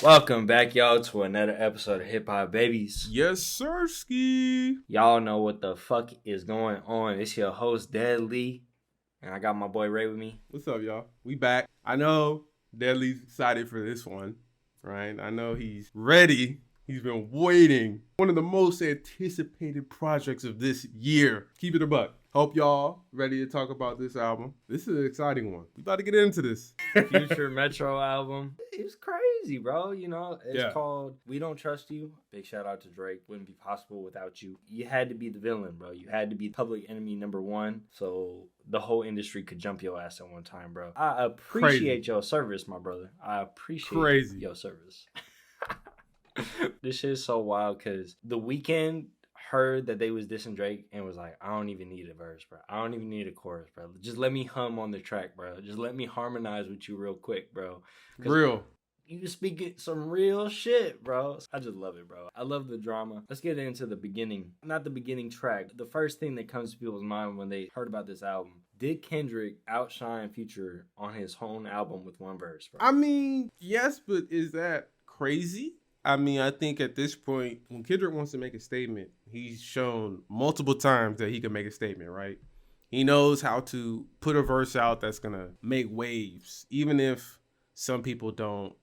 Welcome back, y'all, to another episode of Hip Hop Babies. Yes, sir, ski. Y'all know what the fuck is going on. It's your host, Deadly, and I got my boy Ray with me. What's up, y'all? We back. I know Deadly's excited for this one, right? I know he's ready. He's been waiting. One of the most anticipated projects of this year. Keep it a buck. Hope y'all ready to talk about this album. This is an exciting one. We about to get into this. Future Metro album. It's crazy, bro. You know, it's called We Don't Trust You. Big shout out to Drake. Wouldn't be possible without you. You had to be the villain, bro. You had to be public enemy number one. So the whole industry could jump your ass at one time, bro. I appreciate your service, my brother. I appreciate your service. This shit is so wild because The Weeknd heard that they was dissing Drake and was like, I don't even need a verse, bro. I don't even need a chorus, bro. Just let me hum on the track, bro. Just let me harmonize with you real quick, bro. Real. You speaking some real shit, bro. I just love it, bro. I love the drama. Let's get into the beginning. Not the beginning track. The first thing that comes to people's mind when they heard about this album. Did Kendrick outshine Future on his own album with one verse, bro? I mean, yes, but is that crazy? I mean, I think at this point, when Kendrick wants to make a statement, he's shown multiple times that he can make a statement, right? He knows how to put a verse out that's going to make waves, even if some people don't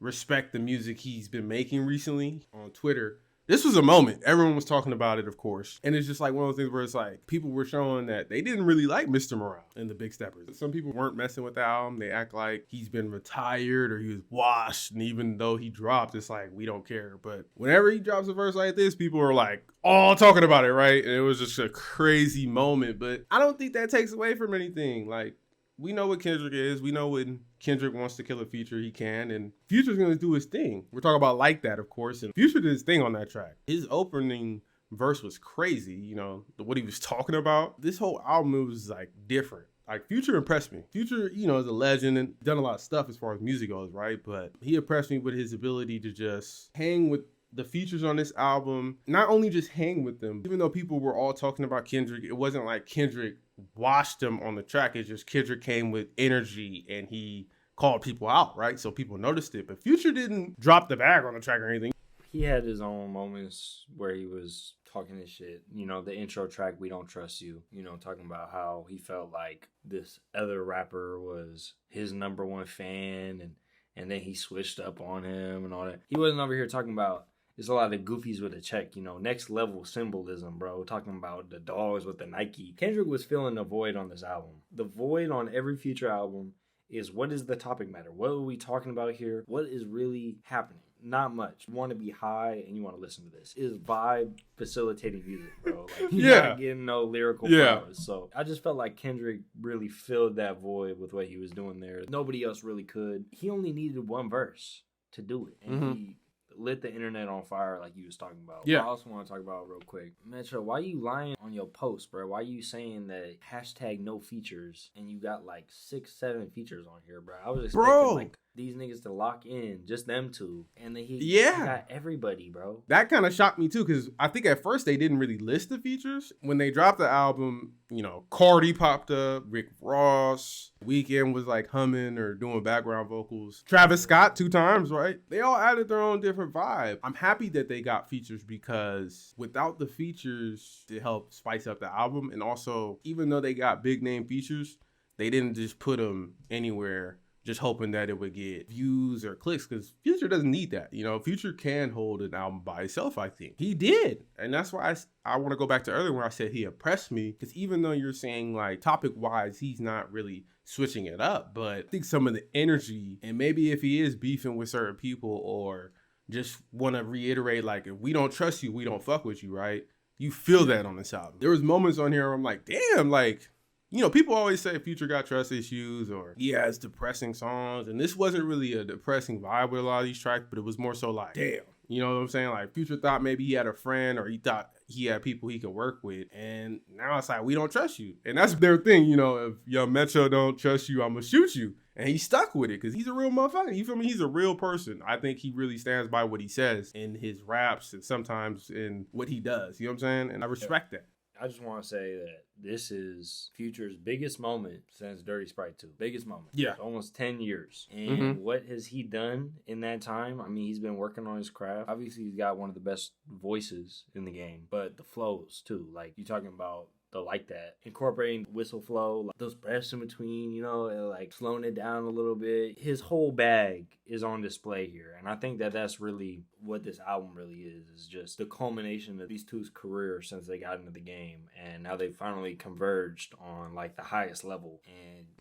respect the music he's been making recently on Twitter. This was a moment. Everyone was talking about it, of course. And it's just like one of those things where it's like people were showing that they didn't really like Mr. Morale and the Big Steppers. Some people weren't messing with the album. They act like he's been retired or he was washed. And even though he dropped, it's like, we don't care. But whenever he drops a verse like this, people are like all talking about it, right? And it was just a crazy moment. But I don't think that takes away from anything. Like, we know what Kendrick is. We know when Kendrick wants to kill a feature, he can. And Future's going to do his thing. We're talking about Like That, of course. And Future did his thing on that track. His opening verse was crazy, you know, what he was talking about. This whole album was, like, different. Like, Future impressed me. Future, you know, is a legend and done a lot of stuff as far as music goes, right? But he impressed me with his ability to just hang with the features on this album. Not only just hang with them, even though people were all talking about Kendrick, it wasn't like Kendrick watched him on the track. It's just Kendrick came with energy and he called people out, right? So people noticed it. But Future didn't drop the bag on the track or anything. He had his own moments where he was talking his shit. You know, the intro track, We Don't Trust You, you know, talking about how he felt like this other rapper was his number one fan and then he switched up on him and all that. He wasn't over here talking about there's a lot of goofies with a check, you know, next level symbolism, bro. Talking about the dogs with the Nike. Kendrick was feeling the void on this album. The void on every Future album is what is the topic matter? What are we talking about here? What is really happening? Not much. You want to be high and you want to listen to this. It's vibe facilitating music, bro. Like, you're not getting no lyrical powers. So I just felt like Kendrick really filled that void with what he was doing there. Nobody else really could. He only needed one verse to do it. And he lit the internet on fire like you was talking about. Yeah. I also want to talk about real quick. Metro, why you lying on your post, bro? Why you saying that hashtag no features and you got like 6-7 features on here, bro? I was expecting like these niggas to lock in, just them two. And then he got everybody, bro. That kind of shocked me too, because I think at first they didn't really list the features. When they dropped the album, you know, Cardi popped up, Rick Ross, Weeknd was like humming or doing background vocals. Travis Scott 2 times, right? They all added their own different vibe. I'm happy that they got features because without the features, it helped spice up the album. And also, even though they got big name features, they didn't just put them anywhere just hoping that it would get views or clicks, because Future doesn't need that. You know, Future can hold an album by itself, I think. He did. And that's why I want to go back to earlier when I said he impressed me, because even though you're saying like topic-wise, he's not really switching it up, but I think some of the energy, and maybe if he is beefing with certain people or just want to reiterate like, if we don't trust you, we don't fuck with you, right? You feel that on this album. There was moments on here where I'm like, damn, like, you know, people always say Future got trust issues or he has depressing songs. And this wasn't really a depressing vibe with a lot of these tracks, but it was more so like, damn. You know what I'm saying? Like, Future thought maybe he had a friend or he thought he had people he could work with. And now it's like, we don't trust you. And that's their thing, you know, if Young Metro don't trust you, I'm going to shoot you. And he stuck with it because he's a real motherfucker. You feel me? He's a real person. I think he really stands by what he says in his raps and sometimes in what he does. You know what I'm saying? And I respect that. I just want to say that this is Future's biggest moment since Dirty Sprite 2. Biggest moment. Yeah. It's almost 10 years. And what has he done in that time? I mean, he's been working on his craft. Obviously, he's got one of the best voices in the game, but the flows too. Like, you're talking about like that, incorporating whistle flow, like those breaths in between, you know, and like slowing it down a little bit. His whole bag is on display here, and I think that that's really what this album really is just the culmination of these two's career since they got into the game, and now they finally converged on like the highest level,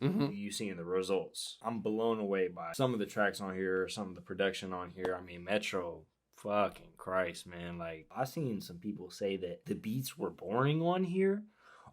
and you seeing the results. I'm blown away by some of the tracks on here, some of the production on here. I mean, Metro, fucking Christ, man. Like, I seen some people say that the beats were boring on here.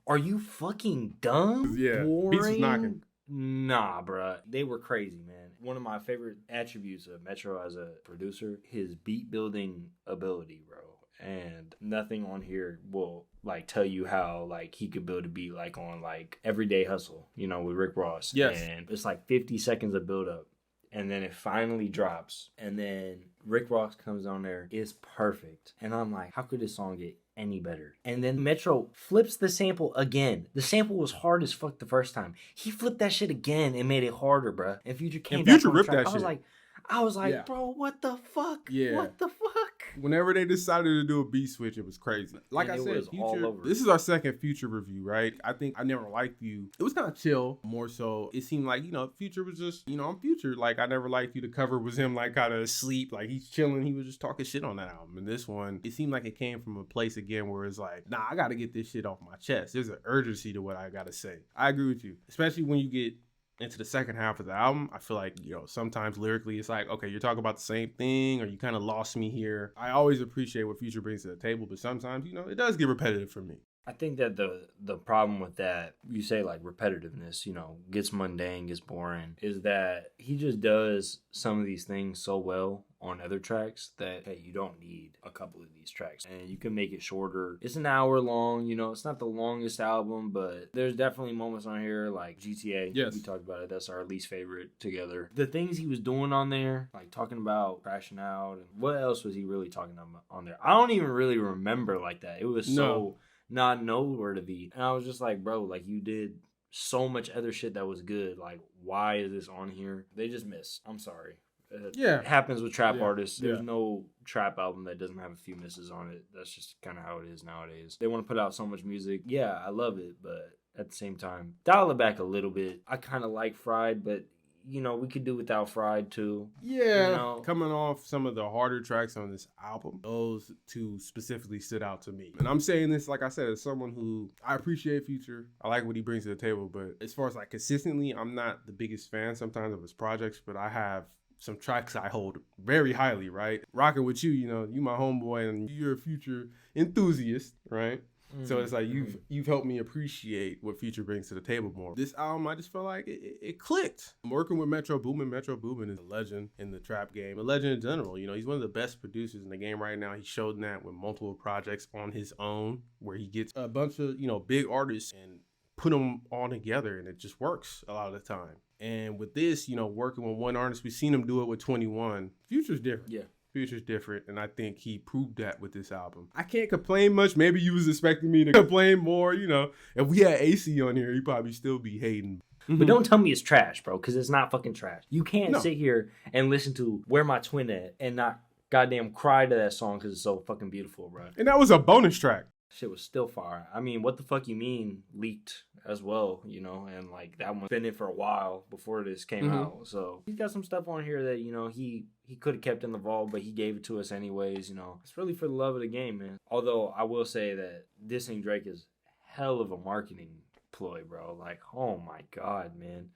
Are you fucking dumb? Yeah, boring? beats was knocking. Nah, bruh. They were crazy, man. One of my favorite attributes of Metro as a producer, his beat building ability, bro. And nothing on here will like tell you how like he could build a beat like on like Everyday Hustle, you know, with Rick Ross. Yes. And it's like 50 seconds of build up. And then it finally drops. And then Rick Ross comes on there. It's perfect. And I'm like, how could this song get any better? And then Metro flips the sample again. The sample was hard as fuck the first time. He flipped that shit again and made it harder, bruh. And Future came back on ripped track. that shit. I was like, bro, what the fuck? Yeah. What the fuck? Whenever they decided to do a beat switch, it was crazy. Like I said, Future, this is our second Future review, right? I think I Never Liked You. It was kind of chill, more so. It seemed like, you know, Future was just, you know, I'm Future. Like, I Never Liked You. The cover was him, like, kind of asleep. Like, he's chilling. He was just talking shit on that album. And this one, it seemed like it came from a place again where it's like, nah, I got to get this shit off my chest. There's an urgency to what I got to say. I agree with you. Especially when you get into the second half of the album. I feel like, you know, sometimes lyrically it's like, okay, you're talking about the same thing, or you kind of lost me here. I always appreciate what Future brings to the table, but sometimes, you know, it does get repetitive for me. I think that the problem with that, you say like repetitiveness, you know, gets mundane, gets boring, is that he just does some of these things so well on other tracks that, hey, you don't need a couple of these tracks. And you can make it shorter. It's an hour long, you know, it's not the longest album, but there's definitely moments on here like GTA. Yes. We talked about it. That's our least favorite together. The things he was doing on there, like talking about crashing out, and what else was he really talking about on there? I don't even really remember like that. It was so not noteworthy. And I was just like, bro, like you did so much other shit that was good. Like, why is this on here? They just missed. I'm sorry. It happens with trap artists. There's no trap album that doesn't have a few misses on it. That's just kind of how it is nowadays. They want to put out so much music. Yeah, I love it, but at the same time, dial it back a little bit. I kind of like Fried, but you know, we could do without Fried too. Yeah, you know? Coming off some of the harder tracks on this album, those two specifically stood out to me. And I'm saying this, like I said, as someone who, I appreciate Future. I like what he brings to the table, but as far as like consistently, I'm not the biggest fan sometimes of his projects, but I have some tracks I hold very highly, right? Rocking with you, you know, you my homeboy and you're a Future enthusiast, right? So it's like you've helped me appreciate what Future brings to the table more. This album, I just felt like it clicked. I'm working with Metro Boomin. Metro Boomin is a legend in the trap game, a legend in general. You know, he's one of the best producers in the game right now. He's showed that with multiple projects on his own, where he gets a bunch of, you know, big artists and put them all together, and it just works a lot of the time. And with this, you know, working with one artist, we've seen him do it with 21. Future's different. Yeah. Future's different, and I think he proved that with this album. I can't complain much. Maybe you was expecting me to complain more, you know. If we had AC on here, he'd probably still be hating. But don't tell me it's trash, bro, because it's not fucking trash. You can't sit here and listen to Where My Twin At and not goddamn cry to that song because it's so fucking beautiful, bro. And that was a bonus track. Shit was still fire. I mean, What the Fuck You Mean leaked as well, you know, and like that one's been in for a while before this came out. So he's got some stuff on here that, you know, he could have kept in the vault, but he gave it to us anyways, you know. It's really for the love of the game, man. Although I will say that dissing Drake is hell of a marketing ploy, bro. Like, oh my God, man.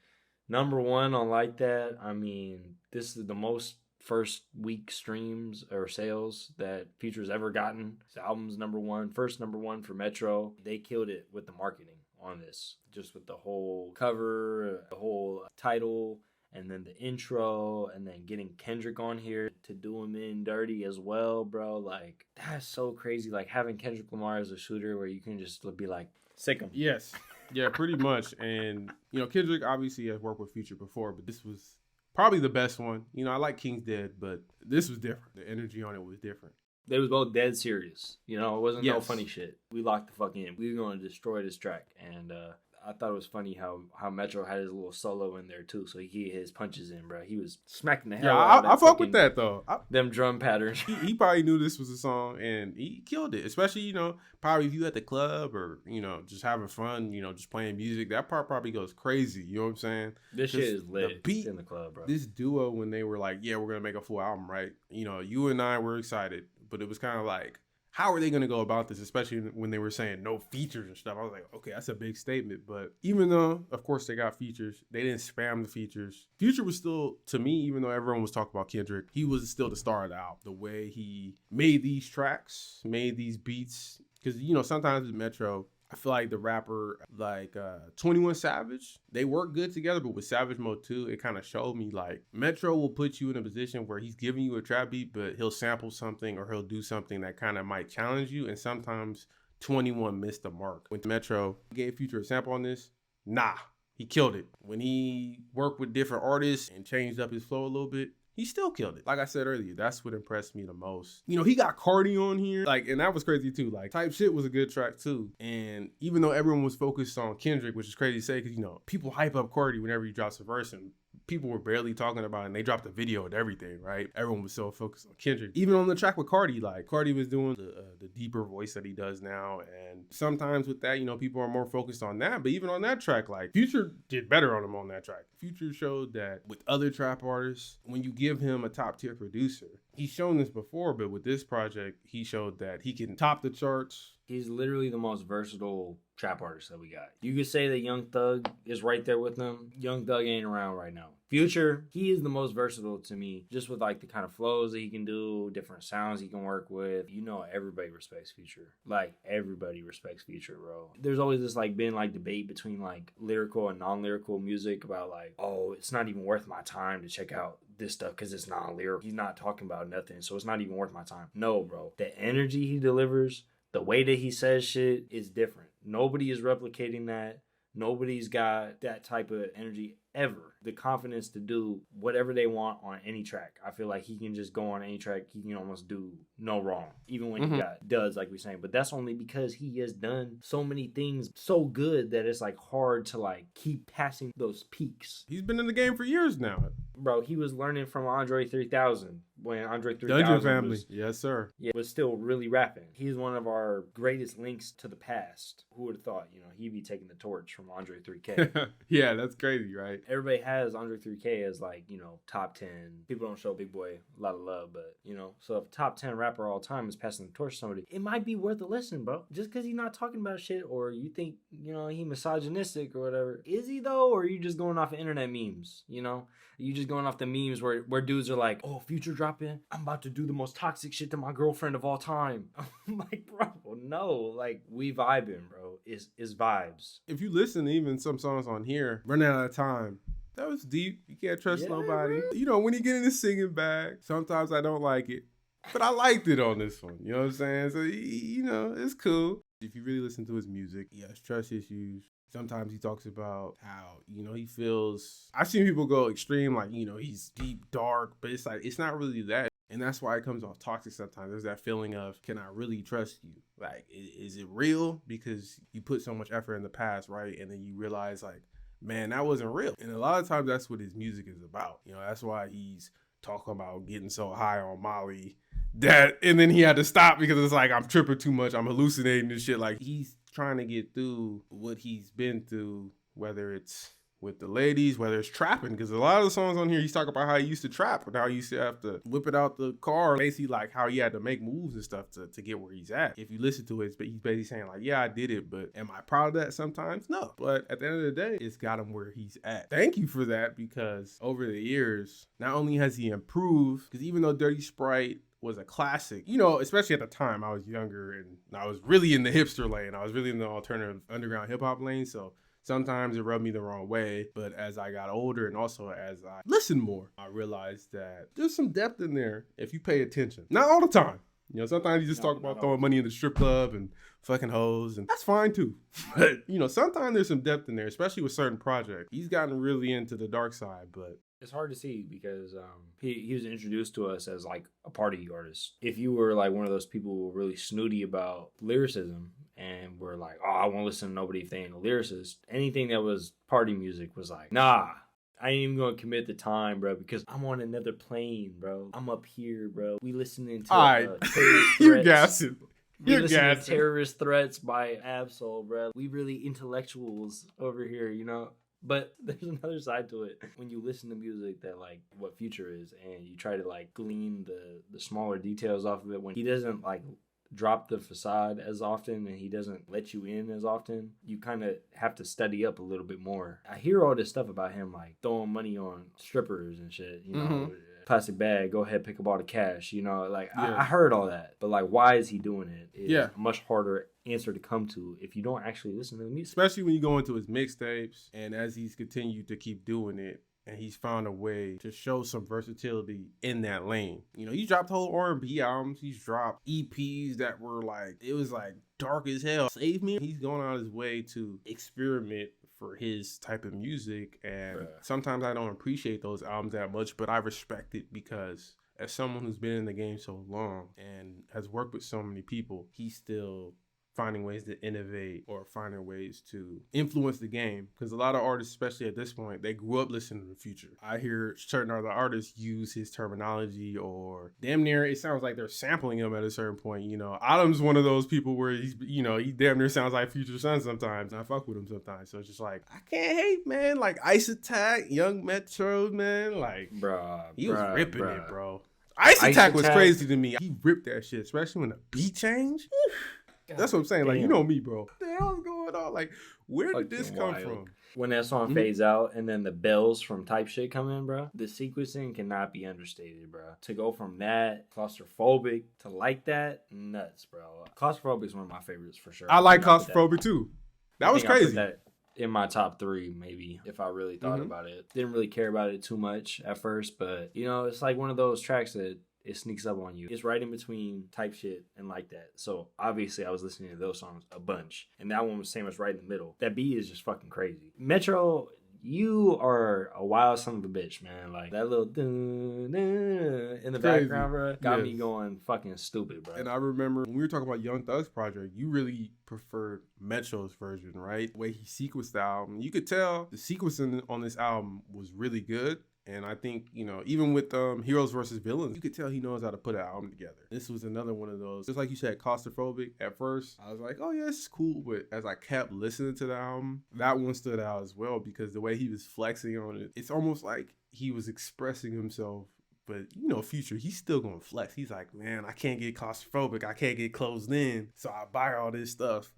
Number one on Like That. I mean, this is the most first week streams or sales that Future's ever gotten. His album's number one, first number one for Metro. They killed it with the marketing on this, just with the whole cover, the whole title, and then the intro, and then getting Kendrick on here to do him in dirty as well, bro. Like, that's so crazy. Like, having Kendrick Lamar as a shooter where you can just be like, sick him. Yes. Yeah, pretty much. And, you know, Kendrick obviously has worked with Future before, but this was probably the best one. You know, I like King's Dead, but this was different. The energy on it was different. They was both dead serious. You know, it wasn't no Yes. funny shit. We locked the fuck in. We were going to destroy this track. And I thought it was funny how Metro had his little solo in there too, so he could get his punches in, bro. He was smacking the hell out of that. I fuck with that though. Them drum patterns. He probably knew this was a song and he killed it. Especially, you know, probably if you at the club or, you know, just having fun, you know, just playing music. That part probably goes crazy. You know what I'm saying? This shit is lit. The beat in the club, bro. This duo, when they were like, yeah, we're gonna make a full album, right? You know, you and I were excited, but it was kind of like, how are they going to go about this, especially when they were saying no features and stuff? I was like, okay, that's a big statement. But even though, of course, they got features, they didn't spam the features. Future was still, to me, even though everyone was talking about Kendrick, he was still the star of the album. The way he made these tracks, made these beats. Because, you know, sometimes with Metro, I feel like the rapper like 21 Savage, they work good together, but with Savage Mode 2, it kind of showed me like Metro will put you in a position where he's giving you a trap beat, but he'll sample something or he'll do something that kind of might challenge you. And sometimes 21 missed the mark. When Metro gave Future a sample on this, nah, he killed it. When he worked with different artists and changed up his flow a little bit, he still killed it. Like I said earlier, that's what impressed me the most. You know, he got Cardi on here. Like, and that was crazy too. Like, Type Shit was a good track too. And even though everyone was focused on Kendrick, which is crazy to say, because, you know, people hype up Cardi whenever he drops a verse, and people were barely talking about it, and they dropped a video and everything, right? Everyone was so focused on Kendrick. Even on the track with Cardi, like, Cardi was doing the deeper voice that he does now, and sometimes with that, you know, people are more focused on that. But even on that track, like, Future did better on him on that track. Future showed that with other trap artists, when you give him a top tier producer, he's shown this before, but with this project, he showed that he can top the charts. He's literally the most versatile trap artist that we got. You could say that Young Thug is right there with them. Young Thug ain't around right now. Future, he is the most versatile to me, just with like the kind of flows that he can do, different sounds he can work with. You know, everybody respects Future. Like, everybody respects Future, bro. There's always this like been like debate between like lyrical and non-lyrical music about like, oh, it's not even worth my time to check out this stuff because it's non-lyrical. He's not talking about nothing, so it's not even worth my time. No, bro. The energy he delivers, the way that he says shit is different. Nobody is replicating that. Nobody's got that type of energy ever. The confidence to do whatever they want on any track. I feel like he can just go on any track. He can almost do no wrong, even when he got duds, like we're saying. But that's only because he has done so many things so good that it's like hard to like keep passing those peaks. He's been in the game for years now. Bro, he was learning from Andre 3000 when Andre 3000 Dungeon Family. Yes, sir. Yeah, was still really rapping. He's one of our greatest links to the past. Who would have thought, you know, he'd be taking the torch from Andre 3K. Yeah, that's crazy, right? Everybody has Andre 3K as like, you know, top 10. People don't show Big Boy a lot of love, but, you know, so if top 10 rapper all time is passing the torch to somebody, it might be worth a listen, bro. Just because he's not talking about shit, or you think, you know, he misogynistic or whatever. Is he though? Or are you just going off of internet memes, you know? You just going off the memes where dudes are like, oh, Future dropping, I'm about to do the most toxic shit to my girlfriend of all time. I'm like, bro, no. Like, we vibing, bro. It's vibes. If you listen to even some songs on here, Running Out of Time, that was deep. You can't trust nobody. Bro. You know, when you get in the singing bag, sometimes I don't like it. But I liked it on this one. You know what I'm saying? So, you know, it's cool. If you really listen to his music, he has trust issues. Sometimes he talks about how, you know, he feels... I've seen people go extreme, like, you know, he's deep, dark, but it's like, it's not really that. And that's why it comes off toxic sometimes. There's that feeling of, can I really trust you? Like, is it real? Because you put so much effort in the past, right? And then you realize, like, man, that wasn't real. And a lot of times that's what his music is about. You know, that's why he's talking about getting so high on Molly that, and then he had to stop because it's like, I'm tripping too much, I'm hallucinating and shit. Like, he's trying to get through what he's been through, whether it's with the ladies, whether it's trapping, because a lot of the songs on here, he's talking about how he used to trap and how he used to have to whip it out the car, basically like how he had to make moves and stuff to get where he's at. If you listen to it, he's basically saying like, yeah, I did it, but am I proud of that sometimes? No. But at the end of the day, it's got him where he's at. Thank you for that, because over the years, not only has he improved, because even though Dirty Sprite was a classic, you know, especially at the time I was younger and I was really in the hipster lane. I was really in the alternative underground hip hop lane. So sometimes it rubbed me the wrong way. But as I got older and also as I listened more, I realized that there's some depth in there if you pay attention. Not all the time. You know, sometimes you just talk about throwing money in the strip club and fucking hoes, and that's fine too. But, you know, sometimes there's some depth in there, especially with certain projects. He's gotten really into the dark side, but It's hard to see because he was introduced to us as like a party artist. If you were like one of those people who were really snooty about lyricism and were like, oh, I won't listen to nobody if they ain't a lyricist, anything that was party music was like, nah. I ain't even gonna commit the time, bro, because I'm on another plane, bro. I'm up here, bro. We listening to terrorist threats. You're gassing. We listen to terrorist threats by Absol, bro. We really intellectuals over here, you know? But there's another side to it. When you listen to music that like what Future is and you try to like glean the smaller details off of it, when he doesn't like drop the facade as often and he doesn't let you in as often, you kind of have to study up a little bit more. I hear all this stuff about him like throwing money on strippers and shit, you know, plastic bag, go ahead, pick up all the cash, you know, like I heard all that, but like why is he doing it is a much harder answer to come to if you don't actually listen to the music, especially when you go into his mixtapes. And as he's continued to keep doing it, and he's found a way to show some versatility in that lane. You know, he's dropped whole R&B albums. He's dropped EPs that were like, it was like dark as hell. Save Me. He's going out his way to experiment for his type of music. And sometimes I don't appreciate those albums that much, but I respect it because as someone who's been in the game so long and has worked with so many people, he's still finding ways to innovate or finding ways to influence the game. Because a lot of artists, especially at this point, they grew up listening to the Future. I hear certain other artists use his terminology or damn near, it sounds like they're sampling him at a certain point. You know, Autumn's one of those people where he's, you know, he damn near sounds like Future's son sometimes. And I fuck with him sometimes. So it's just like, I can't hate, man. Like Ice Attack, Young Metro, man. Like, he was ripping it, bro. Ice Attack was crazy to me. He ripped that shit, especially when the beat changed. God, that's what I'm saying. Like, you know me, bro. What the hell's going on? Like, where did this come from? When that song fades out and then the bells from Type Shit come in, bro, the sequencing cannot be understated, bro. To go from that, claustrophobic, to like that, nuts, bro. Claustrophobic is one of my favorites for sure. I like claustrophobic too. That was crazy. That in my top 3, maybe, if I really thought about it. Didn't really care about it too much at first, but, you know, it's like one of those tracks that it sneaks up on you. It's right in between Type Shit and Like That. So obviously I was listening to those songs a bunch. And that one was same as right in the middle. That beat is just fucking crazy. Metro, you are a wild son of a bitch, man. Like that little in the background, bro, got me going fucking stupid, bro. And I remember when we were talking about Young Thug's project, you really preferred Metro's version, right? The way he sequenced the album. You could tell the sequencing on this album was really good. And I think, you know, even with Heroes versus Villains, you could tell he knows how to put an album together. This was another one of those. Just like you said, claustrophobic. At first, I was like, oh, yeah, it's cool. But as I kept listening to the album, that one stood out as well because the way he was flexing on it, it's almost like he was expressing himself. But, you know, Future, he's still going to flex. He's like, man, I can't get claustrophobic. I can't get closed in. So I buy all this stuff.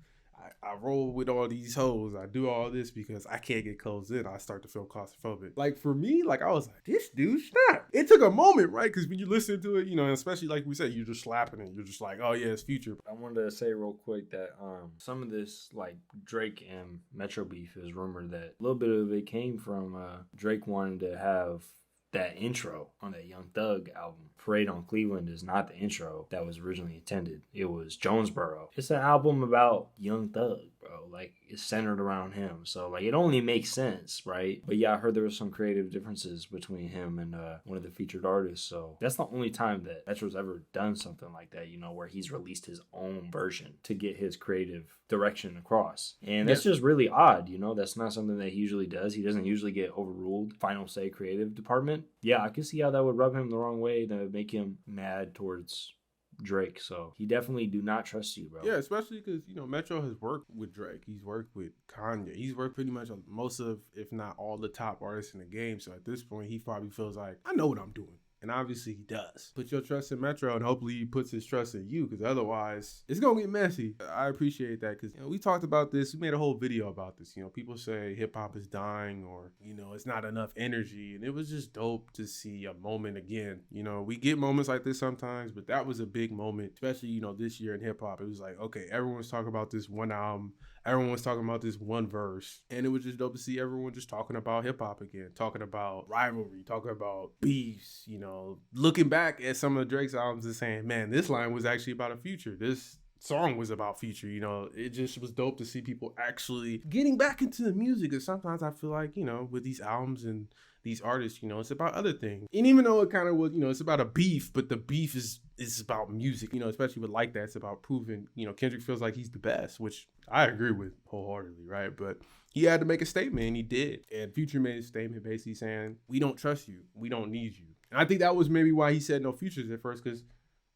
I roll with all these hoes. I do all this because I can't get closed in. I start to feel claustrophobic. Like for me, like I was like, this dude, stop. It took a moment, right? Because when you listen to it, you know, and especially like we said, you're just slapping it. You're just like, oh yeah, it's Future. I wanted to say real quick that some of this like Drake and Metro beef is rumored that a little bit of it came from Drake wanting to have that intro on that Young Thug album. Parade on Cleveland is not the intro that was originally intended. It was Jonesboro. It's an album about Young Thug, bro. Like, it's centered around him. So, like, it only makes sense, right? But yeah, I heard there were some creative differences between him and one of the featured artists. So that's the only time that Metro's ever done something like that, you know, where he's released his own version to get his creative direction across. And that's just really odd, you know? That's not something that he usually does. He doesn't usually get overruled. Final say creative department. Yeah, I can see how that would rub him the wrong way. That would make him mad towards Drake. So he definitely do not trust you, bro. Yeah, especially because, you know, Metro has worked with Drake. He's worked with Kanye. He's worked pretty much on most of, if not all, the top artists in the game. So at this point, he probably feels like, I know what I'm doing. And obviously he does. Put your trust in Metro, and hopefully he puts his trust in you, because otherwise it's going to get messy. I appreciate that, because, you know, we talked about this. We made a whole video about this. You know, people say hip-hop is dying, or, you know, it's not enough energy. And it was just dope to see a moment again. You know, we get moments like this sometimes, but that was a big moment, especially, you know, this year in hip-hop. It was like, okay, everyone's talking about this one album. Everyone was talking about this one verse, and it was just dope to see everyone just talking about hip-hop again, talking about rivalry, talking about beefs, you know, looking back at some of Drake's albums and saying, man, this line was actually about a Future. This song was about Future. You know, it just was dope to see people actually getting back into the music. And sometimes I feel like, you know, with these albums and these artists, you know, it's about other things. And even though it kind of was, you know, it's about a beef, but the beef is about music, you know, especially with Like That. It's about proving, you know, Kendrick feels like he's the best, which I agree with wholeheartedly, right? But he had to make a statement, and he did. And Future made a statement basically saying, we don't trust you. We don't need you. And I think that was maybe why he said no features at first, because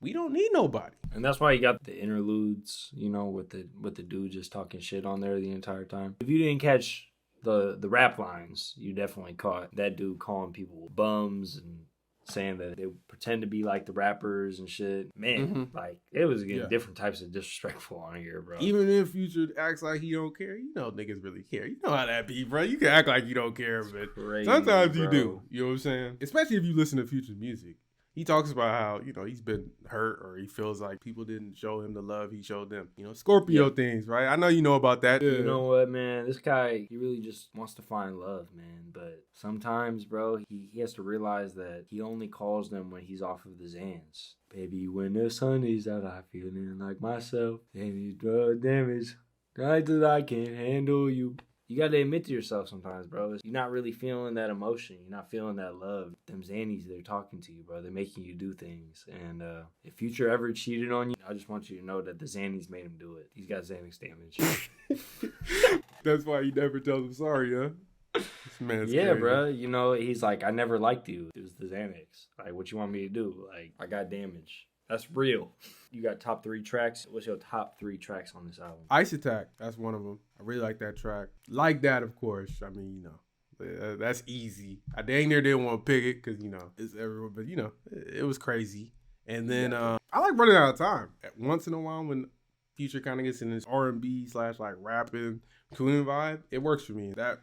we don't need nobody. And that's why you got the interludes, you know, with the dude just talking shit on there the entire time. If you didn't catch the rap lines, you definitely caught that dude calling people bums and saying that they pretend to be like the rappers and shit. Man, like, it was getting different types of disrespectful on here, bro. Even if Future acts like he don't care, you know niggas really care. You know how that be, bro. You can act like you don't care, but crazy, sometimes you bro. do. You know what I'm saying? Especially if you listen to Future's music. He talks about how, you know, he's been hurt or he feels like people didn't show him the love he showed them. You know, Scorpio things, right? I know you know about that. You know what, man? This guy, he really just wants to find love, man. But sometimes, bro, he has to realize that he only calls them when he's off of the Xans. Baby, when the sun is out, I feeling like myself. And you drug damage. Right that I can't handle you. You got to admit to yourself sometimes, bro. You're not really feeling that emotion. You're not feeling that love. Them Xannies, they're talking to you, bro. They're making you do things. And if Future ever cheated on you, I just want you to know that the Xannies made him do it. He's got Xanax damage. That's why he never tells him sorry, huh? This man's yeah, crazy. bro. You know, he's like, I never liked you. It was the Xanax. Like, what you want me to do? Like, I got damage. That's real. You got top 3 tracks. What's your top 3 tracks on this album? Ice Attack. That's one of them. I really like that track. Like That, of course. I mean, you know, that's easy. I dang near didn't want to pick it because, you know, it's everyone. But, you know, it was crazy. And then I like Running Out of Time. Once in a while when Future kind of gets in this R&B / like rapping, cooling vibe, it works for me. That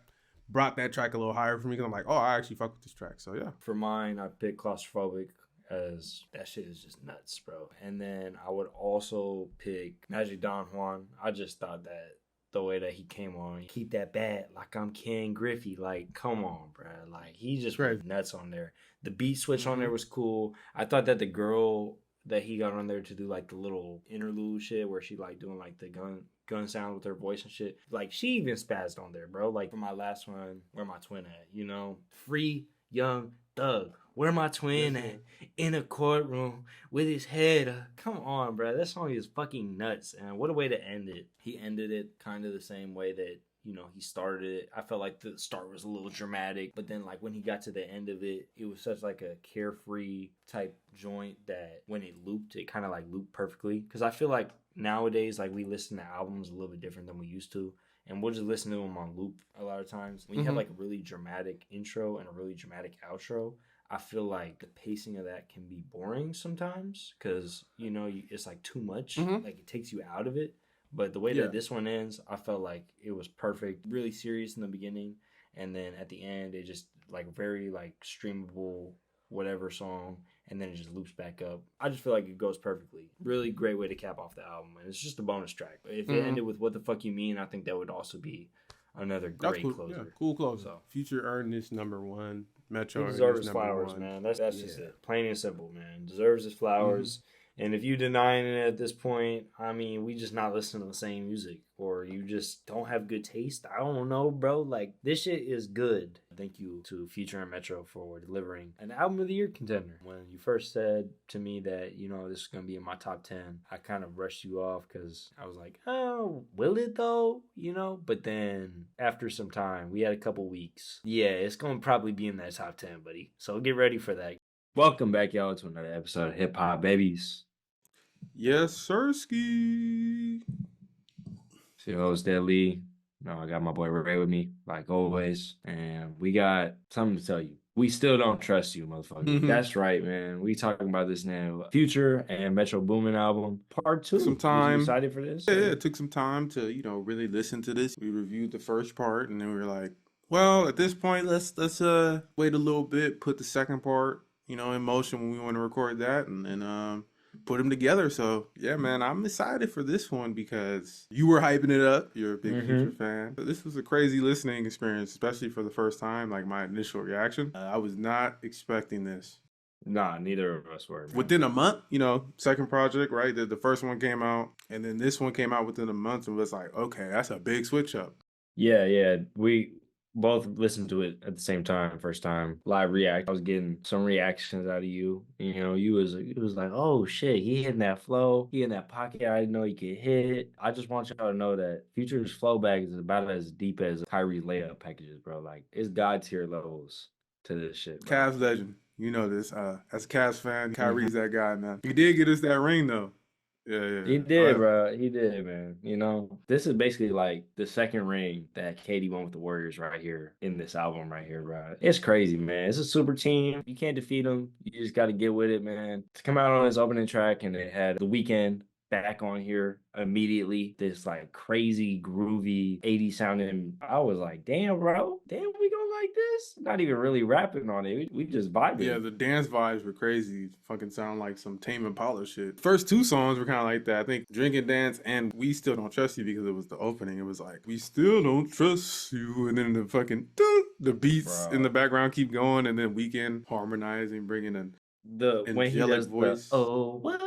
brought that track a little higher for me because I'm like, oh, I actually fuck with this track. So, yeah. For mine, I picked Claustrophobic. As that shit is just nuts, bro. And then I would also pick Magic Don Juan. I just thought that the way that he came on, keep that bat like I'm Ken Griffey. Like, come on, bro. Like, he just went nuts on there. The beat switch on there was cool. I thought that the girl that he got on there to do like the little interlude shit where she like doing like the gun sound with her voice and shit. Like, she even spazzed on there, bro. Like, for my last one, where my twin at? You know, Free Young Thug. Where my twin at? In a courtroom with his head up. Come on, bro. That song is fucking nuts. And what a way to end it. He ended it kind of the same way that, you know, he started it. I felt like the start was a little dramatic. But then, like, when he got to the end of it, it was such, like, a carefree type joint that when it looped, it kind of, like, looped perfectly. Because I feel like nowadays, like, we listen to albums a little bit different than we used to. And we'll just listen to them on loop a lot of times. When you have, like, a really dramatic intro and a really dramatic outro, I feel like the pacing of that can be boring sometimes because, you know, it's like too much. Like, it takes you out of it. But the way that this one ends, I felt like it was perfect. Really serious in the beginning. And then at the end, it just like very like streamable whatever song. And then it just loops back up. I just feel like it goes perfectly. Really great way to cap off the album. And it's just a bonus track. But if it ended with What the Fuck You Mean, I think that would also be another great closer. Yeah, cool closer. So, Future earned this #1. Metro he deserves his flowers, man. That's just it. Plain and simple, man. Deserves his flowers. And if you denying it at this point, I mean, we just not listening to the same music. Or you just don't have good taste. I don't know, bro. Like, this shit is good. Thank you to Future and Metro for delivering an Album of the Year contender. When you first said to me that, you know, this is going to be in my top 10, I kind of rushed you off because I was like, oh, will it though? You know? But then after some time, we had a couple weeks. Yeah, it's going to probably be in that top 10, buddy. So get ready for that. Welcome back, y'all, to another episode of Hip Hop Babies. Yes, sirski. So, host Lee. No, I got my boy Ray with me, like always. And we got something to tell you. We still don't trust you, motherfucker. That's right, man. We talking about this now. Future and Metro Boomin album, part 2. Some time. You excited for this? Yeah, it took some time to, you know, really listen to this. We reviewed the first part, and then we were like, well, at this point, let's wait a little bit, put the second part, you know, in motion when we want to record that, and then put them together. So yeah, man, I'm excited for this one because you were hyping it up. You're a big Future fan. But this was a crazy listening experience, especially for the first time. Like, my initial reaction, I was not expecting this. Nah, neither of us were, man. Within a month, you know, second project, right? The first one came out, and then this one came out within a month, and was like, okay, that's a big switch up. Yeah, yeah. We both listened to it at the same time, first time. Live react. I was getting some reactions out of you. You know, you was like, oh shit, he hitting that flow. He in that pocket. I didn't know he could hit. I just want y'all to know that Future's flow bag is about as deep as Kyrie's layup packages, bro. Like it's god tier levels to this shit, bro. Cavs legend. You know this. As a Cavs fan, Mhm. Kyrie's that guy, man. He did get us that ring though. Yeah, He yeah. did, bro. He did, man. You know, this is basically like the second ring that Katie won with the Warriors right here in this album right here, bro. It's crazy, man. It's a super team. You can't defeat them. You just got to get with it, man. To come out on this opening track and it had the weekend back on here immediately. This like crazy groovy 80 sounding. I was like, damn, bro. Damn, we going like this? Not even really rapping on it. We just Yeah, vibing. the dance vibes were crazy. Fucking sound like some Tame Impala shit. First two songs were kind of like that. I think Drink and Dance and We Still Don't Trust You because it was the opening. It was like, We Still Don't Trust You. And then the fucking, dun, the beats in the Bro. background keep going. And then Weekend harmonizing, bringing an The when he angelic does the voice. oh what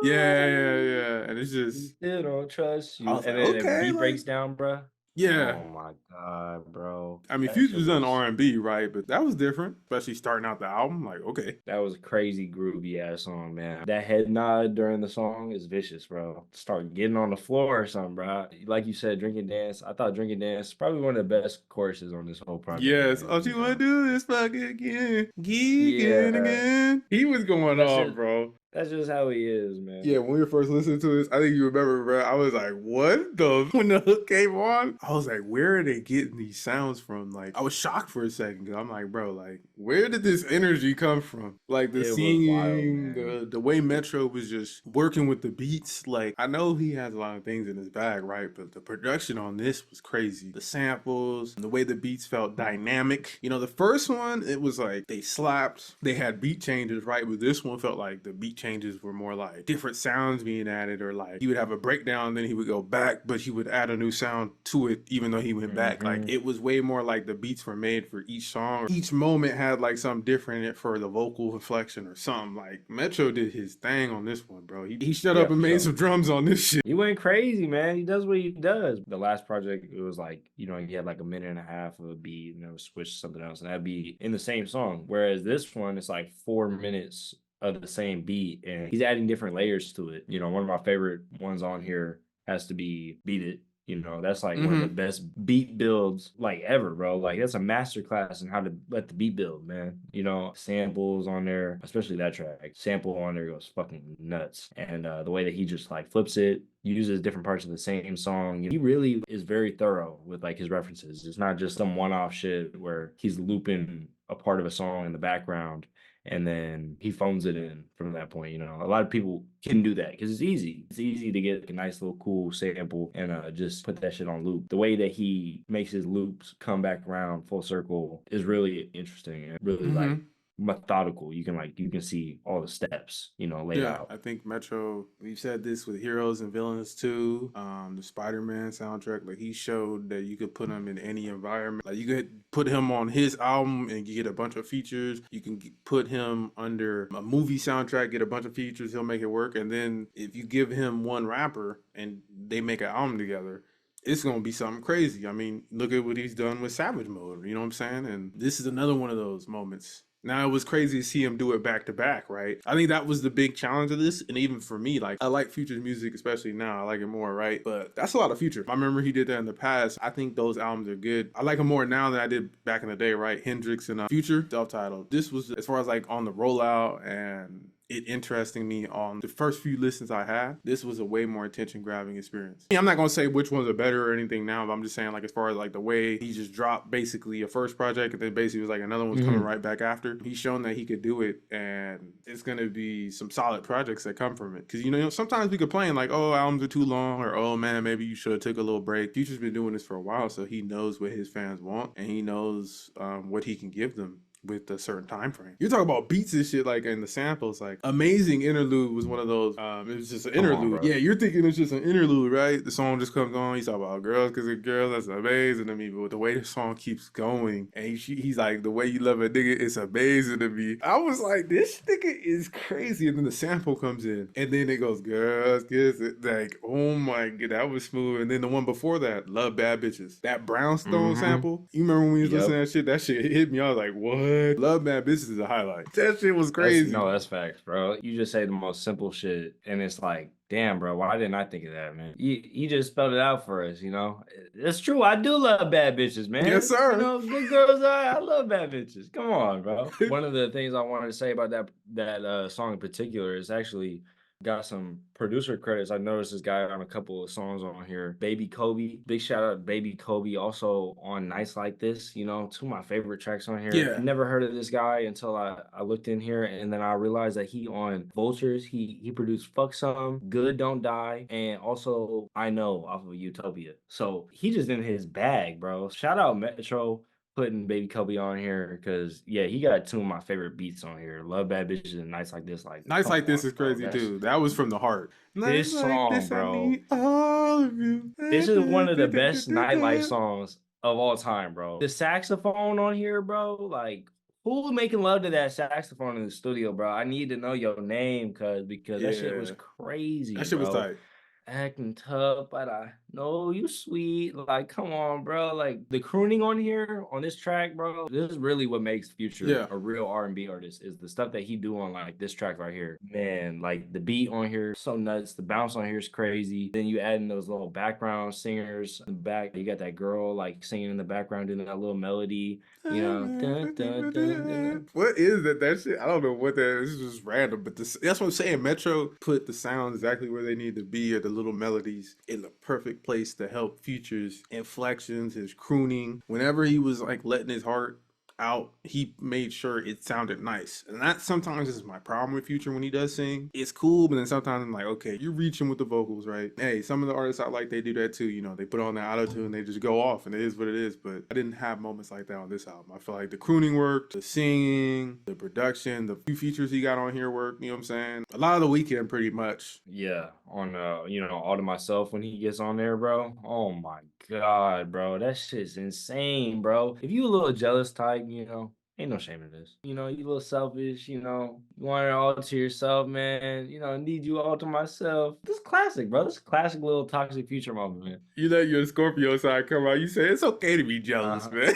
Yeah, yeah, yeah. And it's we just, still don't trust I you, was and like, then the okay, beat like, breaks down, bruh. yeah. Oh my god, bro, I mean, that shit Future's done was R&B, right? But that was different, especially starting out the album. Like, okay. that was a crazy groovy ass song, man. That head nod during the song is vicious, bro. Start getting on the floor or something, bro. Like you said, drinking dance. I thought drinking dance is probably one of the best choruses on this whole project, Yes, man. all You you wanna know, do is fuck again, geeking yeah, again. He was going that's off, just bro. that's just how he is, Yeah, man. when we were first listening to this, I think you remember, bro. I was like, "What the?" When the hook came on, I was like, "Where are they getting these sounds from?" Like, I was shocked for a second because I'm like, "Bro, like, where did this energy come from?" Like the It was wild, singing, man. the way Metro was just working with the beats. Like, I know he has a lot of things in his bag, right? But the production on this was crazy. The samples, the way the beats felt dynamic. You know, the first one, it was like they slapped. They had beat changes, right? But this one felt like the beat changes were more like different sounds being added, or like he would have a breakdown, then he would go back, but he would add a new sound to it, even though he went back. Like Hmm. it was way more like the beats were made for each song. Each moment had like something different in it for the vocal inflection or something. Like Metro did his thing on this one, bro. He shut Yeah, up for and made sure. some drums on this shit. He went crazy, man. He does what he does. The last project, it was like, you know, he had like a minute and a half of a beat and then switch to something else, and that'd be in the same song. Whereas this one, it's like 4 minutes of the same beat, and he's adding different layers to it. You know, one of my favorite ones on here has to be Beat It. You know, that's like one of the Mm-hmm. best beat builds like ever, bro. Like that's a master class in how to let the beat build, man. You know, samples on there, especially that track. Sample on there goes fucking nuts. And the way that he just like flips it, uses different parts of the same song. He really is very thorough with like his references. It's not just some one-off shit where he's looping a part of a song in the background and then he phones it in from that point. You know, a lot of people can do that because it's easy. It's easy to get like, a nice little cool sample and just put that shit on loop. The way that he makes his loops come back around full circle is really interesting and really like Mm-hmm. methodical. You can see all the steps, you know, laid Yeah, out. I think Metro, we've said this with Heroes and Villains too. The Spider-Man soundtrack, like he showed that you could put him in any environment. Like you could put him on his album and you get a bunch of features. You can put him under a movie soundtrack, get a bunch of features, he'll make it work. And then if you give him one rapper and they make an album together, it's gonna be something crazy. I mean, look at what he's done with Savage Mode. You know what I'm saying? And this is another one of those moments. Now it was crazy to see him do it back to back, right? I think that was the big challenge of this, and even for me, like I like Future's music, especially now. I like it more, right? But that's a lot of Future. I remember he did that in the past. I think those albums are good. I like him more now than I did back in the day, right? Hendrix and Future, self-titled. This was as far as like on the rollout and it interesting me on the first few listens I had. This was a way more attention grabbing experience. I'm not gonna say which ones are better or anything now, but I'm just saying like as far as like the way he just dropped basically a first project and then basically was like another one's coming Mm-hmm. right back after. He's shown that he could do it, and it's gonna be some solid projects that come from it. Because you know sometimes we complain like, oh, albums are too long, or oh man, maybe you should have took a little break. Future's been doing this for a while, so he knows what his fans want and he knows what he can give them. with a certain time frame. You're talking about beats and shit, like, and the samples, like, Amazing Interlude was one of those. It was just an interlude. Yeah, you're thinking it's just an interlude, right? The song just comes on. He's talking about girls because it's girls. That's amazing to me. But the way the song keeps going, and he's like, the way you love a nigga, it's amazing to me. I was like, this nigga is crazy. And then the sample comes in, and then it goes, girls, kiss it. Like, oh my god, that was smooth. And then the one before that, Love Bad Bitches. That Brownstone sample. You remember when we was listening to that shit? That shit hit me. I was like, what? Love Bad Bitches is a highlight. That shit was crazy. That's facts, bro. You just say the most simple shit, and it's like, damn, bro, why didn't I think of that, man? You just spelled it out for us, you know? It's true. I do love bad bitches, man. Yes, sir. You know, good girls, I love bad bitches. Come on, bro. One of the things I wanted to say about that song in particular is actually got some producer credits. I noticed this guy on a couple of songs on here. Baby Kobe. Big shout out to Baby Kobe. Also on Nights Like This, you know, two of my favorite tracks on here. Yeah. I never heard of this guy until I looked in here, and then I realized that he on Vultures, he produced Fuck Some, Good Don't Die, and also I Know off of Utopia. So he just in his bag, bro. Shout out Metro putting Baby Kobe on here, because yeah, he got two of my favorite beats on here. Love Bad Bitches and Nights Like This. Like, Nights Like This is crazy too. That was from the heart. This song, bro. All of you. This is one of the best nightlife songs of all time, bro. The saxophone on here, bro. Like, who making love to that saxophone in the studio, bro? I need to know your name, because that shit was crazy. That shit was tight. Acting tough, but I know you sweet. Like, come on, bro. Like, the crooning on here on this track, bro. This is really what makes Future a real R&B artist, is the stuff that he do on like this track right here. Man, like the beat on here, so nuts. The bounce on here is crazy. Then you add in those little background singers in the back. You got that girl like singing in the background, doing that little melody. You know, dun, dun, dun, dun. What is that? That shit? I don't know what that is. This is just random, but that's what I'm saying. Metro put the sound exactly where they need to be, at the little melodies in the perfect place to help Future's inflections, his crooning. Whenever he was like letting his heart out, he made sure it sounded nice. And that sometimes is my problem with Future when he does sing. It's cool, but then sometimes I'm like, okay, you're reaching with the vocals, right? Hey, some of the artists I like, they do that too. You know, they put on the auto-tune and they just go off, and it is what it is. But I didn't have moments like that on this album. I feel like the crooning worked, the singing, the production, the few features he got on here worked. You know what I'm saying? A lot of The Weeknd, pretty much. Yeah, on you know, All to Myself, when he gets on there, bro. Oh my god, bro, that shit's insane, bro. If you a little jealous type, you know, ain't no shame in this. You know, you a little selfish, you know, you want it all to yourself, man. You know, need you all to myself. This is classic, bro. This is classic little toxic Future moment, man. You let your Scorpio side come out. You say it's okay to be jealous, man.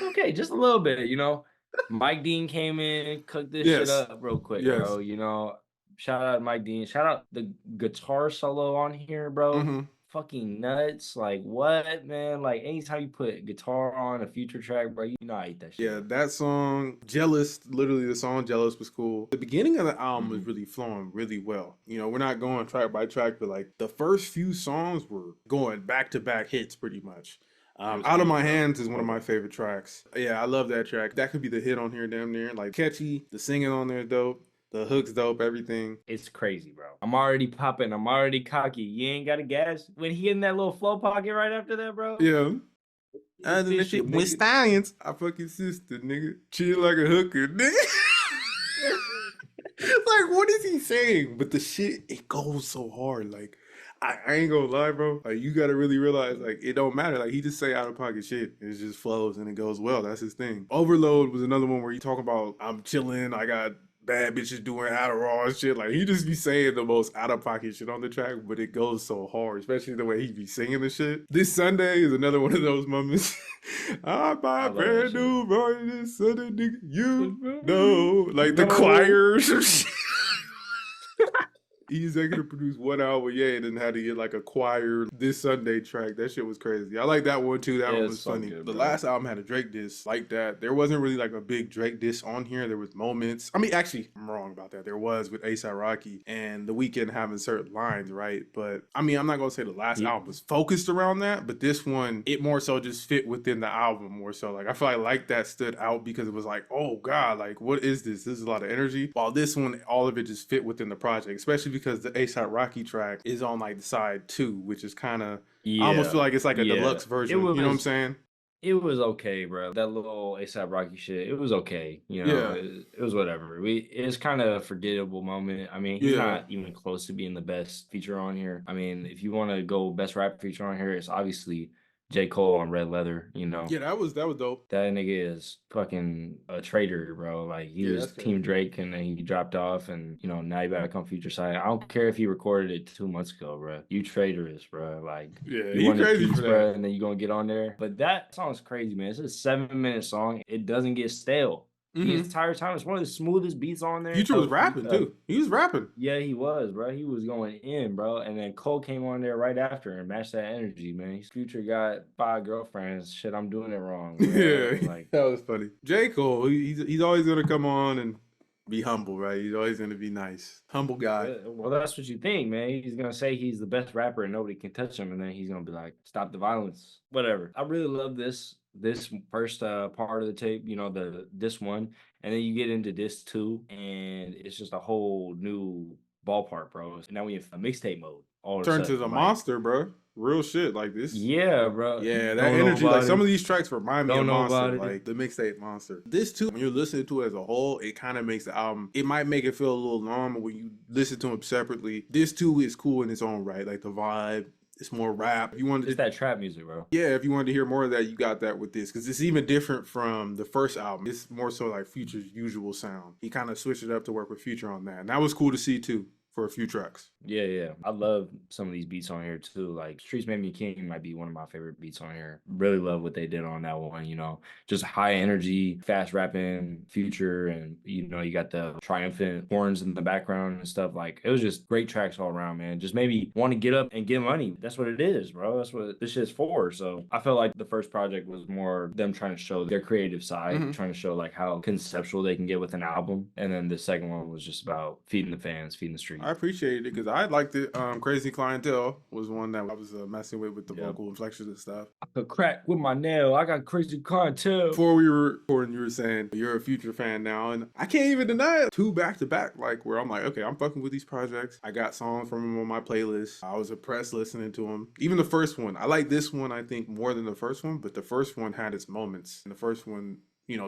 Okay, just a little bit, you know. Mike Dean came in, cooked this shit up real quick, bro. You know, shout out Mike Dean. Shout out the guitar solo on here, bro. Fucking nuts. Like, what, man? Like, anytime you put guitar on a Future track, bro, you know I hate that shit. Yeah, that song, Jealous, literally the song Jealous was cool. The beginning of the album was really flowing really well. You know, we're not going track by track, but like the first few songs were going back to back hits pretty much. Out of My Hands is one of my favorite tracks. Yeah, I love that track. That could be the hit on here, damn near. Like, catchy. The singing on there is dope. The hook's dope, everything. It's crazy, bro. I'm already popping. I'm already cocky. You ain't got a gas. When he in that little flow pocket right after that, bro. Yeah. And then shit with stallions. I fucking sister, nigga. Chill like a hooker, nigga. Like, what is he saying? But the shit, it goes so hard. Like, I ain't gonna lie, bro. Like, you gotta really realize, like, it don't matter. Like, he just say out of pocket shit. It just flows and it goes well. That's his thing. Overload was another one where you talk about, I'm chilling, I got bad bitches doing Adderall and shit. Like, he just be saying the most out of pocket shit on the track, but it goes so hard, especially the way he be singing the shit. This Sunday is another one of those moments. I buy a brand new Roy this Sunday, nigga. You know, like the choir or some shit. He's executive produced one album, and then had to get like a choir This Sunday track. That shit was crazy. I like that one too. That one was funny. Good, the last album had a Drake diss like that. There wasn't really like a big Drake diss on here. There was moments. I mean, actually, I'm wrong about that. There was with A$AP Rocky and The Weeknd having certain lines, right? But I mean, I'm not gonna say the last album was focused around that, but this one, it more so just fit within the album more so. Like, I feel like that stood out because it was like, oh God, like what is this? This is a lot of energy. While this one, all of it just fit within the project, especially because the A$AP Rocky track is on like the side 2, which is kind of, I almost feel like it's like a deluxe version. You know what I'm saying? It was okay, bro. That little ASAP Rocky shit, it was okay. You know, Yeah, it was whatever. It's kind of a forgettable moment. I mean, he's yeah, not even close to being the best feature on here. I mean, if you want to go best rap feature on here, it's obviously J. Cole on Red Leather. You know, yeah. That was dope. that nigga is fucking a traitor, bro. Like he Yeah, was that's Team crazy. Drake and then he dropped off and now you back on Future side. I don't care if he recorded it 2 months ago, bro. You traitorous, bro. Like Yeah, you he wanted crazy for peace, that. bro, and then you gonna get on there. But that song's crazy, man. It's a 7 minute song. It doesn't get stale. The Hmm. entire time, it's one of the smoothest beats on there. Future was rapping too. He was rapping. Yeah, he was, bro. He was going in, bro. And then Cole came on there right after and matched that energy, man. His Future got 5 girlfriends. Shit, I'm doing it wrong, Yeah, bro. Like, that was funny. J. Cole, he's always gonna come on and be humble, right? He's always gonna be nice, humble guy. well, that's what you think, man. He's gonna say he's the best rapper and nobody can touch him, and then he's gonna be like, "Stop the violence." Whatever. I really love this first part of the tape. You know, this one, and then you get into this two, and it's just a whole new ballpark, bro. And now we have a mixtape mode all of a Turned to sudden. the Like, monster, bro. Real shit, like this. yeah, bro. Yeah, that Don't know energy, like about some it. of these tracks remind me of Don't know Monster, about it. like the mixtape Monster. This too, when you're listening to it as a whole, it kind of makes the album. It might make it feel a little long, but when you listen to them separately, this too is cool in its own right. Like the vibe, it's more rap. If you wanted It's to, that trap music, bro. yeah, if you wanted to hear more of that, you got that with this because it's even different from the first album. It's more so like Future's usual sound. He kind of switched it up to work with Future on that, and that was cool to see too for a few tracks. Yeah, yeah. I love some of these beats on here too. Like Streets Made Me King might be one of my favorite beats on here. Really love what they did on that one, Just high energy, fast rapping, Future, and you got the triumphant horns in the background and stuff. Like it was just great tracks all around, man. Just made me want to get up and get money. That's what it is, bro. That's what this shit's for. So I felt like the first project was more them trying to show their creative side, Mm-hmm. trying to show like how conceptual they can get with an album. And then the second one was just about feeding the fans, feeding the street. I appreciated it because I liked it. Crazy Clientele was one that I was messing with the Yep. vocal inflections and stuff. I could crack with my nail. I got crazy clientele. Before we were recording, you were saying you're a Future fan now, and I can't even deny it. Two back to back, like where I'm like, okay, I'm fucking with these projects. I got songs from them on my playlist. I was impressed listening to them. Even the first one, I like this one. I think more than the first one, but the first one had its moments. And the first one,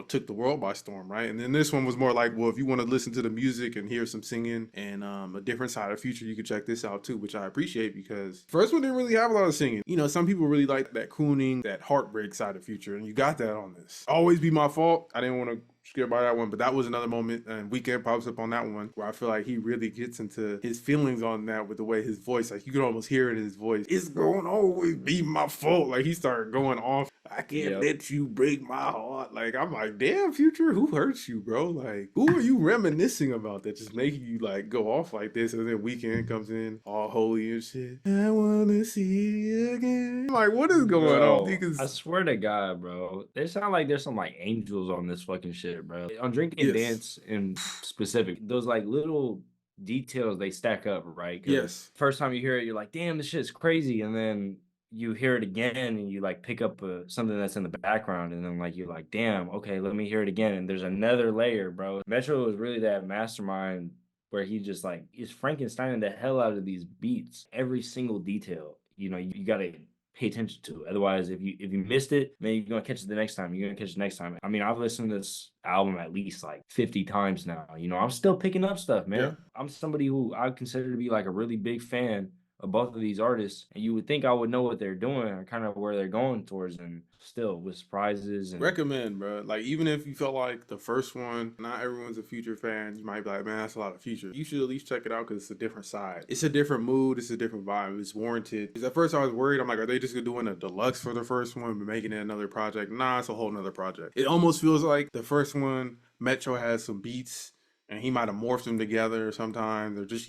took the world by storm, right? And then this one was more like, well, if you want to listen to the music and hear some singing and a different side of Future, you can check this out too, which I appreciate because first one didn't really have a lot of singing. Some people really like that crooning, that heartbreak side of Future, and you got that on this. Always Be My Fault. I didn't want to skip by that one, but that was another moment, and Weekend pops up on that one where I feel like he really gets into his feelings on that with the way his voice, like you can almost hear it in his voice. It's gonna always be my fault. Like he started going off. I can't let you break my heart. Like I'm like, damn, Future, who hurts you, bro? Like who are you reminiscing about that just making you like go off like this? And then Weekend comes in all holy and shit. I wanna see you again. I'm like, what is going on? Bro, Because I swear to God, bro. They sound like there's some like angels on this fucking shit, bro. On Drinking and yes, Dance in specific, those like little details they stack up, right? Because yes. first time you hear it, you're like, damn, this shit's crazy. And then you hear it again and you like pick up something that's in the background. And then like you're like, damn, okay, let me hear it again. And there's another layer, bro. Metro is really that mastermind where he just like is Frankensteining the hell out of these beats, every single detail. You gotta pay attention to. Otherwise, if you missed it, man, you're gonna catch it the next time. You're gonna catch it next time. I mean, I've listened to this album at least like 50 times now. I'm still picking up stuff, Yeah. man. I'm somebody who I consider to be like a really big fan of both of these artists, and you would think I would know what they're doing or kind of where they're going towards, and still with surprises and Recommend, bro. Like, even if you felt like the first one, not everyone's a Future fan, you might be like, man, that's a lot of Future. You should at least check it out because it's a different side. It's a different mood. It's a different vibe. It's warranted. Because at first I was worried. I'm like, are they just doing a deluxe for the first one but making it another project? Nah, it's a whole nother project. It almost feels like the first one, Metro has some beats and he might have morphed them together sometimes or just,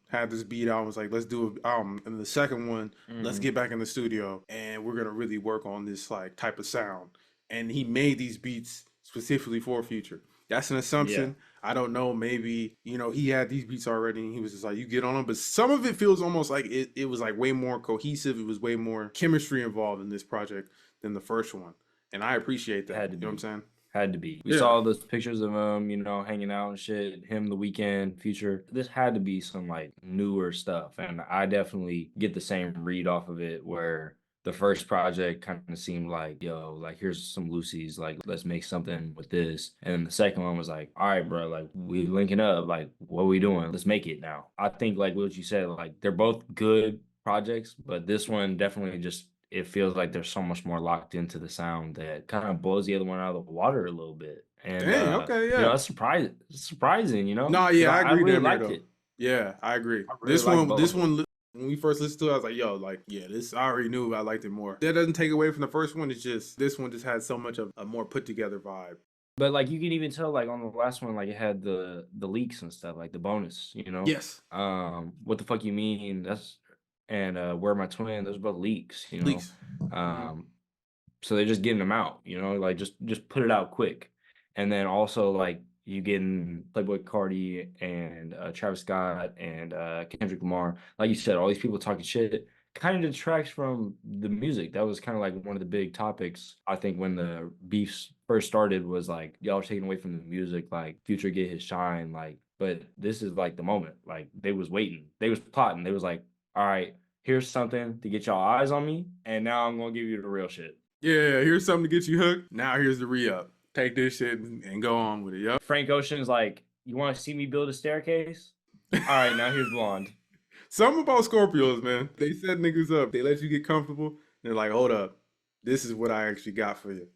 had this beat out and was like, let's do an album. And the second one, let's get back in the studio and we're going to really work on this like type of sound. And he made these beats specifically for Future. That's an assumption. I don't know. Maybe, he had these beats already and he was just like, you get on them. But some of it feels almost like it was like way more cohesive. It was way more chemistry involved in this project than the first one. And I appreciate that. had to You know what I'm be. saying? Had to be. We Yeah. saw those pictures of him, hanging out and shit. Him, The Weekend, Future. This had to be some like newer stuff, and I definitely get the same read off of it where the first project kind of seemed like, yo, like here's some loosies, like let's make something with this. And then the second one was like, all right, bro, like we linking up, like what we doing? Let's make it now. I think like what you said, like they're both good projects, but this one definitely just it feels like there's so much more locked into the sound that kind of blows the other one out of the water a little bit. And Dang, okay, you know, yeah. it's surprising, you know, No, because yeah, I I agree really damn near liked though. it. Yeah, I agree. I really liked both. When we first listened to it, I was like, yo, like, yeah, this I already knew I liked it more. That doesn't take away from the first one. It's just this one just had so much of a more put together vibe. But like you can even tell like on the last one, like it had the leaks and stuff, like the bonus, you know. Yes, What the fuck you mean? That's and where my twin, those are both leaks, you know. leaks. Mhm. Um, so they're just getting them out, you know, like just put it out quick. And then also like you getting Playboy Cardi and Travis Scott and Kendrick Lamar, like you said, all these people talking shit kind of detracts from the music. That was kind of like one of the big topics. I think when the beefs first started was like y'all are taking away from the music, like Future get his shine, like. But this is like the moment. Like they was waiting, they was plotting. They was like, all right, here's something to get y'all eyes on me, and now I'm gonna give you the real shit. Yeah, here's something to get you hooked. Now here's the re-up. Take this shit and go on with it. Yep. Frank Ocean's like, you want to see me build a staircase? All right, now here's Blonde. Something about Scorpios, man. They set niggas up. They let you get comfortable. They're like, hold up. This is what I actually got for you.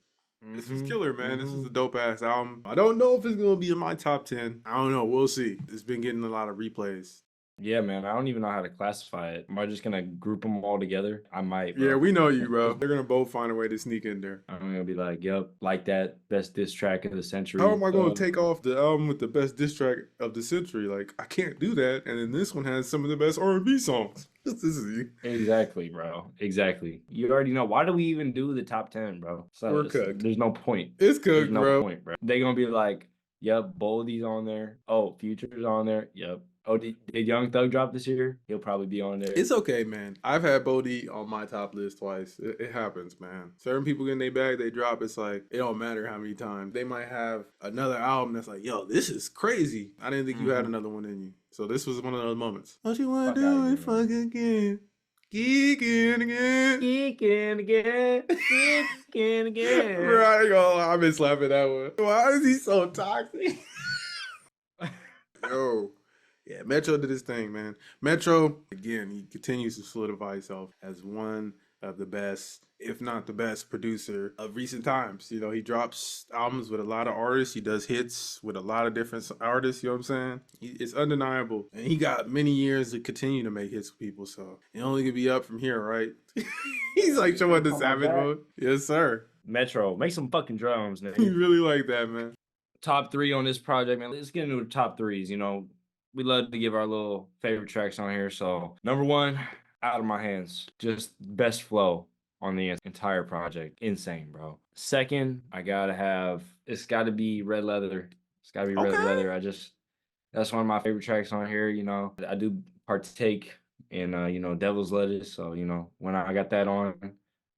This was killer, man. This is a dope ass album. I don't know if it's gonna be in my top 10. I don't know. We'll see. It's been getting a lot of replays. Yeah, man. I don't even know how to classify it. Am I just gonna group them all together? I might, Yeah, bro. we know you, bro. They're gonna both find a way to sneak in there. I'm gonna be like, yep, like that best diss track of the How century. am I gonna take off the album with the best diss track of the century? Like, I can't do that. And then this one has some of the best R&B songs. This is you. Exactly, bro. Exactly. You already know. Why do we even do the top 10, bro? So We're cooked. there's no point. It's There's cooked, no bro. point, bro. They're gonna be like, yep, Boldy's on there. Oh, Future's on there. Yep. Oh, did Young Thug drop this year? He'll probably be on there. It's okay, man. I've had Bodie on my top list twice. It happens, man. Certain people get in their bag, they drop. It's like, it don't matter how many times. They might have another album that's like, yo, this is crazy. I didn't think you had another one in you. So this was one of those moments. What you want to do it fuck again? Geeking again. Geeking again. Geeking again. Bro, I ain't gonna lie, I've been slapping that one. Why is he so toxic? Yo. Yeah, Metro did his thing, man. Metro, again, he continues to solidify himself as one of the best, if not the best, producer of recent times. You know, he drops albums with a lot of artists. He does hits with a lot of different artists. You know what I'm saying? It's undeniable. And he got many years to continue to make hits with people. So it only could be up from here, right? He's like showing the savage mode. Yes, sir. Metro, make some fucking drums, He nigga. really like that, man. Top 3 on this project, man. Let's get into the top 3s, you know. We love to give our little favorite tracks on here. So, number 1, Out of My Hands. Just best flow on the entire project. Insane, bro. Second, it's got to be Red Leather. It's got to be Red Leather. That's one of my favorite tracks on here, you know. I do partake in, you know, Devil's Lettuce. So, you know, when I got that on,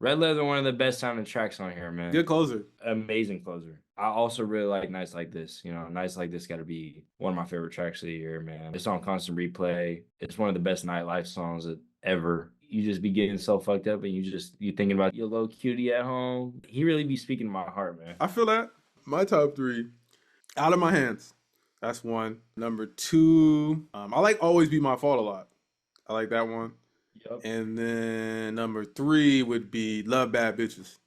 Red Leather, one of the best sounding tracks on here, man. Good closer. Amazing closer. I also really like Nights Like This. You know, Nights Like This got to be one of my favorite tracks of the year, man. It's on constant replay. It's one of the best nightlife songs ever. You just be getting so fucked up and you thinking about your little cutie at home. He really be speaking to my heart, man. I feel that. My top 3, Out of My Hands. That's one. Number 2, I like Always Be My Fault a lot. I like that one. Yep. And then number 3 would be Love Bad Bitches.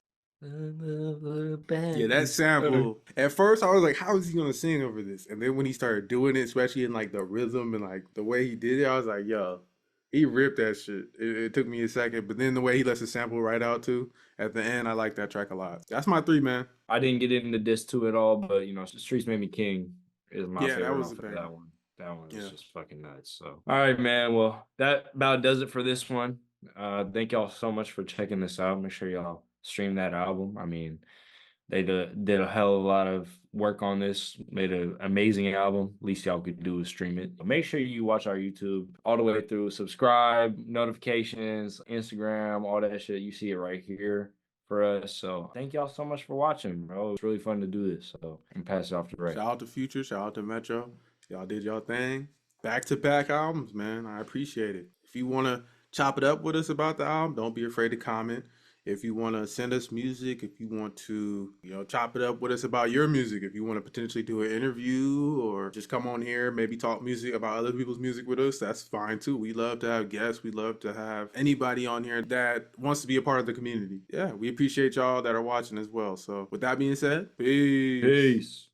Yeah, that sample. At first, I was like, how is he gonna sing over this? And then when he started doing it, especially in like the rhythm and like the way he did it, I was like, yo, he ripped that shit. It took me a second, but then the way he lets the sample right out too at the end, I like that track a lot. That's my 3, man. I didn't get into this 2 at all, but you know, Streets Made Me King is my favorite. That was for that one. That one is just fucking nuts. So, all right, man. Well, that about does it for this one. Thank y'all so much for checking this out. Make sure y'all stream that album. I mean, they did a hell of a lot of work on this, made an amazing album. Least y'all could do is stream it. Make sure you watch our YouTube all the way through. Subscribe, notifications, Instagram, all that shit. You see it right here for us. So thank y'all so much for watching, bro. It's really fun to do this. So I'm pass it off to Ray. Shout out to Future, shout out to Metro. Y'all did y'all thing. Back-to-back albums, man. I appreciate it. If you want to chop it up with us about the album, don't be afraid to comment. If you want to send us music, if you want to, chop it up with us about your music, if you want to potentially do an interview or just come on here, maybe talk music about other people's music with us, that's fine too. We love to have guests. We love to have anybody on here that wants to be a part of the community. Yeah, we appreciate y'all that are watching as well. So with that being said, peace. Peace.